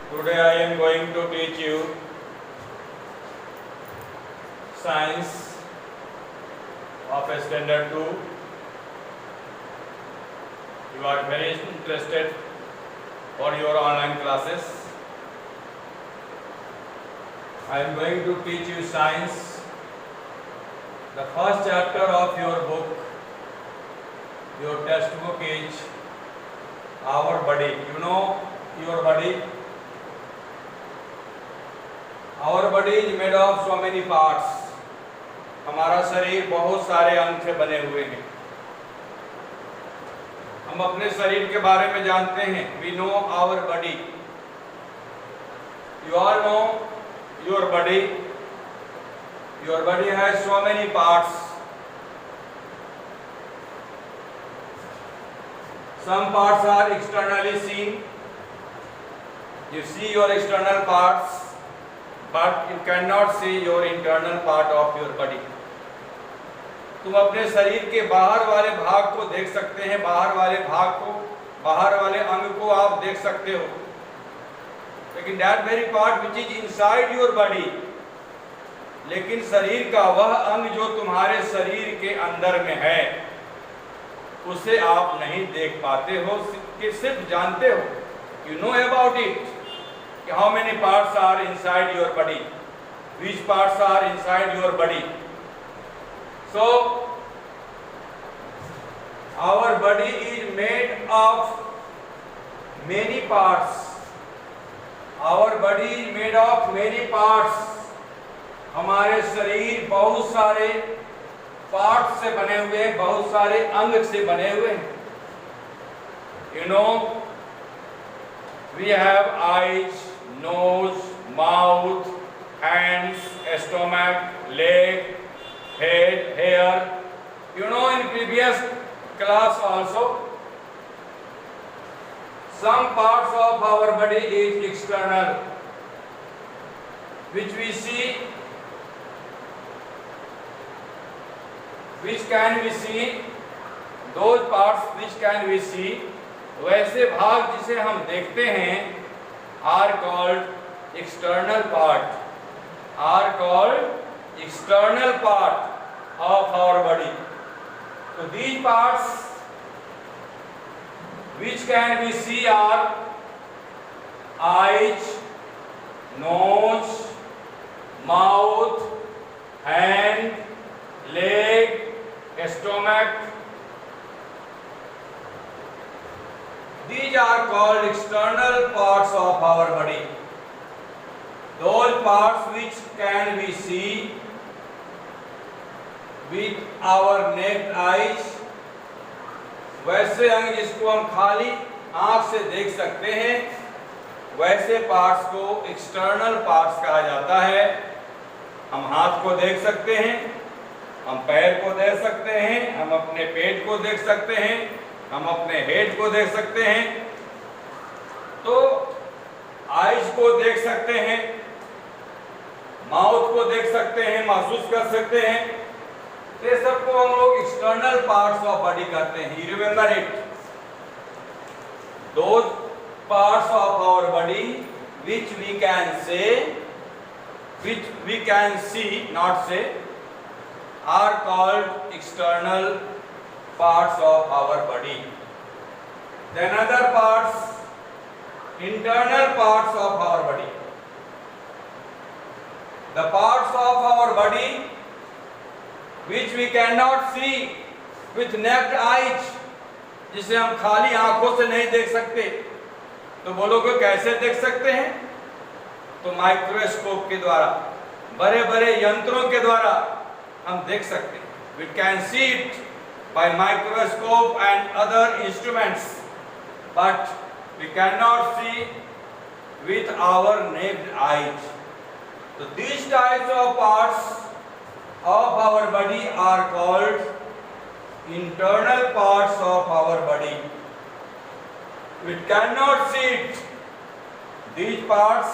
Today I am going to teach you science of a standard 2. You are very interested for your online classes. I am going to teach you science. The first chapter of your book, your textbook is our body. You know your body. Our body is made of so many parts. हमारा शरीर बहुत सारे अंग से बने हुए हैं. हम अपने शरीर के बारे में जानते हैं. We know our body. You all know your body. Your body has so many parts. Some parts are externally seen. You see your external parts, but you cannot see your internal part of your body. तुम अपने शरीर के बाहर वाले भाग को देख सकते हैं, बाहर वाले भाग को, बाहर वाले अंग को आप देख सकते हो, लेकिन that very part which is inside your body, लेकिन शरीर का वह अंग जो तुम्हारे शरीर के अंदर में है, उसे आप नहीं देख पाते हो, कि सिर्फ जानते हो. You know about it. How many parts are inside your body? Which parts are inside your body? So, our body is made of many parts. Our body is made of many parts. हमारे शरीर बहुत सारे part से बने हुए हैं, बहुत सारे अंग से बने हुए हैं. You know, we have eyes, nose, mouth, hands, stomach, leg, head, hair. You know, in previous class also, some parts of our body is external, which we see, which can we see, those parts which can we see, वैसे भाग जिसे हम देखते हैं are called external part, are called external part of our body. So these parts which can we see are eyes, nose, mouth, hand, leg, stomach. These are called external parts of our body. Those parts which can we see with our naked eyes, वैसे अंग जिसको हम खाली आंख से देख सकते हैं, वैसे पार्ट्स को एक्सटर्नल पार्ट्स कहा जाता है. हम हाथ को देख सकते हैं, हम पैर को देख सकते हैं, हम अपने पेट को देख सकते हैं, हम अपने हेड को देख सकते हैं. तो आइज को देख सकते हैं, माउथ को देख सकते हैं, महसूस कर सकते हैं. ये सबको हम लोग एक्सटर्नल पार्ट्स ऑफ बॉडी कहते हैं. You remember it. Those parts of our body which we can say, which we can see, not say, are called external parts of our body. Then other parts, internal parts of our body. The parts of our body which we cannot see with naked eyes, जिसे हम खाली आंखों से नहीं देख सकते. तो बोलोगे कैसे देख सकते हैं? तो माइक्रोस्कोप के द्वारा, बड़े बड़े यंत्रों के द्वारा हम देख सकते हैं. We can see it by microscope and other instruments, but we cannot see with our naked eyes. So these types of parts of our body are called internal parts of our body. We cannot see it. These parts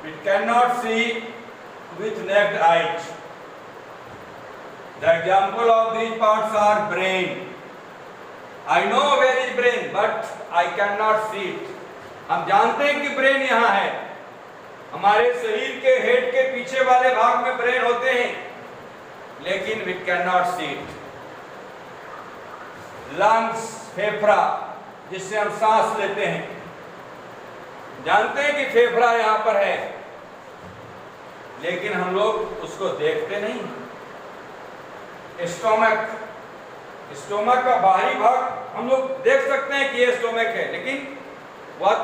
we cannot see with naked eyes. The example of these parts are brain. I know where is brain, but I cannot see it. हम जानते हैं कि brain यहाँ है, हमारे शरीर के head के पीछे वाले भाग में ब्रेन होते हैं, लेकिन we can not see it. Lungs, फेफड़ा, जिससे हम सांस लेते हैं, जानते हैं कि फेफड़ा यहां पर है, लेकिन हम लोग उसको देखते नहीं। स्टोमक, स्टोमक का बाहरी भाग हम लोग देख सकते हैं कि ये स्टोमक है, लेकिन what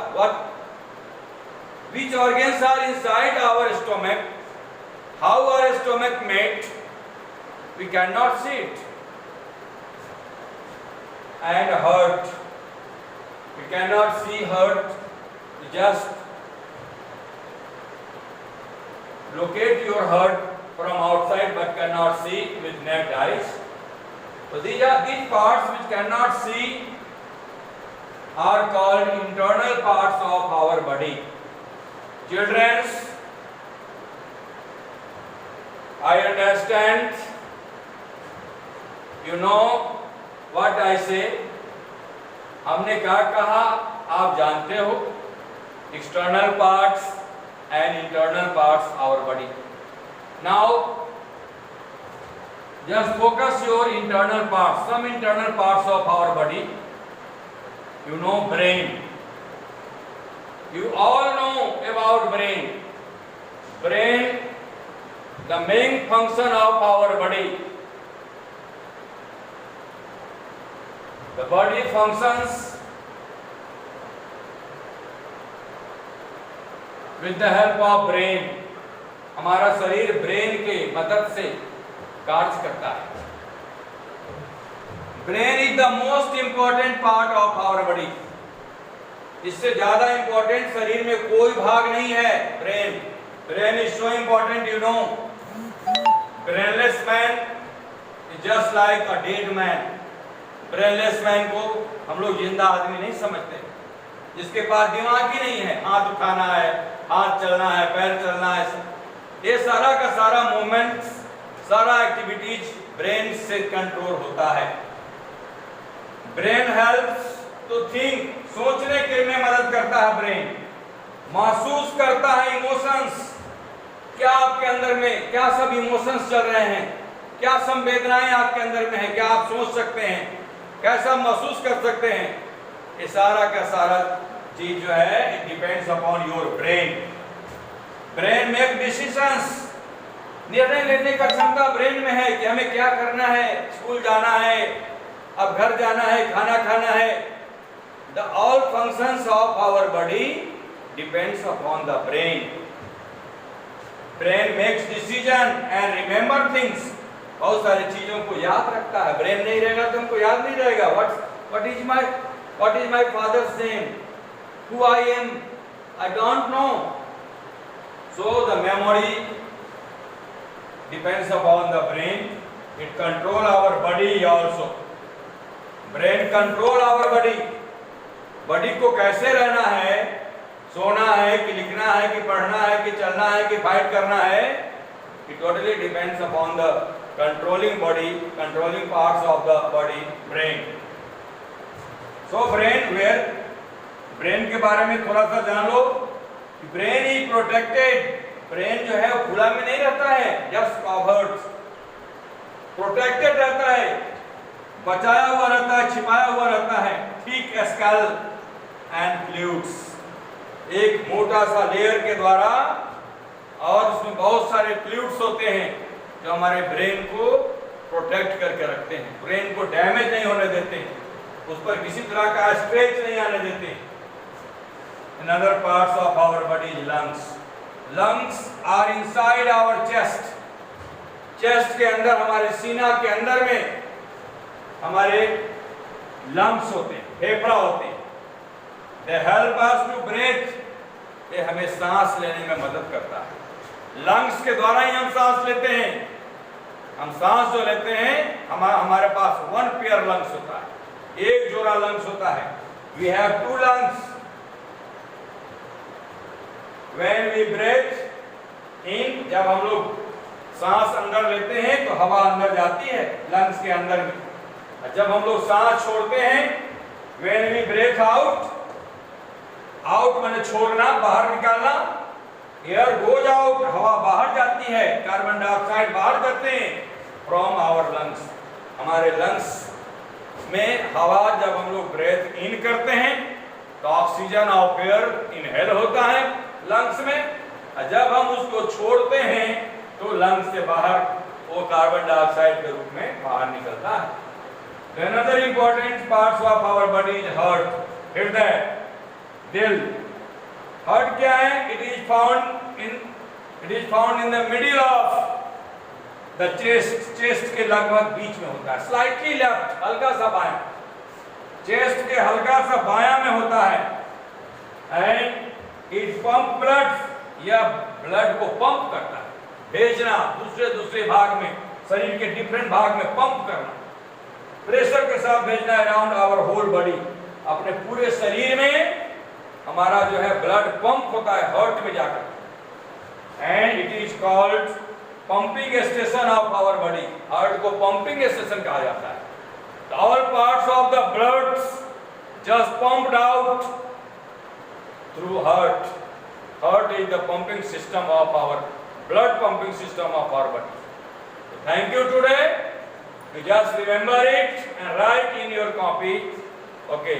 which organs are inside our stomach, how our stomach made, we cannot see it. And heart, we cannot see heart, just locate your heart from outside but cannot see with naked eyes. So these parts which cannot see are called internal parts of our body. Children, I understand, you know what I say. हमने क्या कहा आप जानते हो, external parts and internal parts our body. Now just focus your internal parts, some internal parts of our body. You know brain. You all know about brain. Brain, the main function of our body. The body functions with the help of brain. हमारा शरीर brain के मदद से कार्य करता है। Brain is the most important part of our body. इससे ज्यादा इंपॉर्टेंट शरीर में कोई भाग नहीं है। Brain is so important, you know. Brainless man is just like a dead man. Brainless man को हम लोग जिंदा आदमी नहीं समझते, जिसके पास दिमाग ही नहीं है, हाथ उठाना है, हाथ चलना है, पैर चलना है, ये सारा का सारा मूवमेंट, सारा एक्टिविटीज ब्रेन से कंट्रोल होता है। ब्रेन हेल्प्स टू थिंक, सोचने के में मदद करता है ब्रेन। महसूस करता है इमोशंस, क्या आपके अंदर में क्या सब इमोशंस चल रहे हैं, क्या संवेदनाएं आपके अंदर में है, क्या आप सोच सकते हैं, कैसा महसूस कर सकते हैं, ये सारा का सारा चीज जो है it depends upon your brain. Brain make decisions, निर्णय लेने का क्षमता ब्रेन में है कि हमें क्या करना है, स्कूल जाना है, अब घर जाना है, खाना खाना है। The all functions of our body depends upon the brain. Brain makes decision and remember things, बहुत सारी चीजों को याद रखता है। ब्रेन नहीं रहेगा तो हमको याद नहीं रहेगा। What is my father's name? Who I am? I don't know. So the memory depends upon the brain. It control our body also. Brain control our body. Body को कैसे रहना है, सोना है कि लिखना है कि पढ़ना है कि चलना है कि फाइट करना है, it totally depends upon the controlling body, controlling parts of the body, brain. So brain के बारे में थोड़ा सा जान लो। ब्रेन इज प्रोटेक्टेड, ब्रेन जो है खुला में नहीं रहता है, जस्ट कवर्ड, प्रोटेक्टेड रहता है, बचाया हुआ रहता है, छिपाया हुआ रहता है। थिक स्कल एंड फ्लूइड्स, एक मोटा सा लेयर के द्वारा, और उसमें बहुत सारे फ्लूइड्स होते हैं जो हमारे ब्रेन को प्रोटेक्ट करके रखते हैं, ब्रेन को डैमेज नहीं होने देते हैं, उस पर किसी तरह का स्क्रैच नहीं आने देते। Another parts of our body is lungs. Lungs are inside our chest. Chest के अंदर, हमारे सीना के अंदर में हमारे लंग्स होते हैं, फेफड़ा होते हैं। They help us to breathe. ये हमें सांस लेने में मदद करता है। लंग्स के द्वारा ही हम सांस लेते हैं। हम सांस जो लेते हैं, हमारे पास वन पेयर लंग्स होता है, एक जोड़ा लंग्स होता है। We have two lungs. When we breathe in, जब हम लोग सांस अंदर लेते हैं तो हवा अंदर जाती है लंग्स के अंदर में, और जब हम लोग सांस छोड़ते हैं, when we breathe out, out माने छोड़ना, बाहर निकालना। एयर गोज आउट, हवा बाहर जाती है, कार्बन डाइऑक्साइड बाहर जाते हैं फ्रॉम आवर लंग्स। हमारे लंग्स में हवा जब हम लोग ब्रेथ इन करते हैं तो ऑक्सीजन ऑफ एयर इनहेल होता है लंग्स में, और जब हम उसको छोड़ते हैं तो लंग्स से बाहर वो कार्बन डाइऑक्साइड के रूप में बाहर निकलता है। Another important parts of our body is heart, हृदय, दिल। हार्ट क्या है? It is found in the middle of the chest, chest के लगभग बीच में होता है, स्लाइटली लेफ्ट, हल्का सा बायां, चेस्ट के हल्का सा बायां में होता है। एंड इट पंप ब्लड, या ब्लड को पंप करता है, भेजना दूसरे भाग में, शरीर के डिफरेंट भाग में पंप करना, प्रेशर के साथ भेजना अराउंड आवर होल बॉडी, अपने पूरे शरीर में हमारा जो है ब्लड पंप होता है हार्ट में जाकर। And it is called pumping station of our body, heart को पंपिंग स्टेशन कहा जाता है। All parts of the blood just pumped out through heart. Heart is the pumping system of our blood, pumping system of our body. Thank you today. You just remember it and write in your copy. Okay.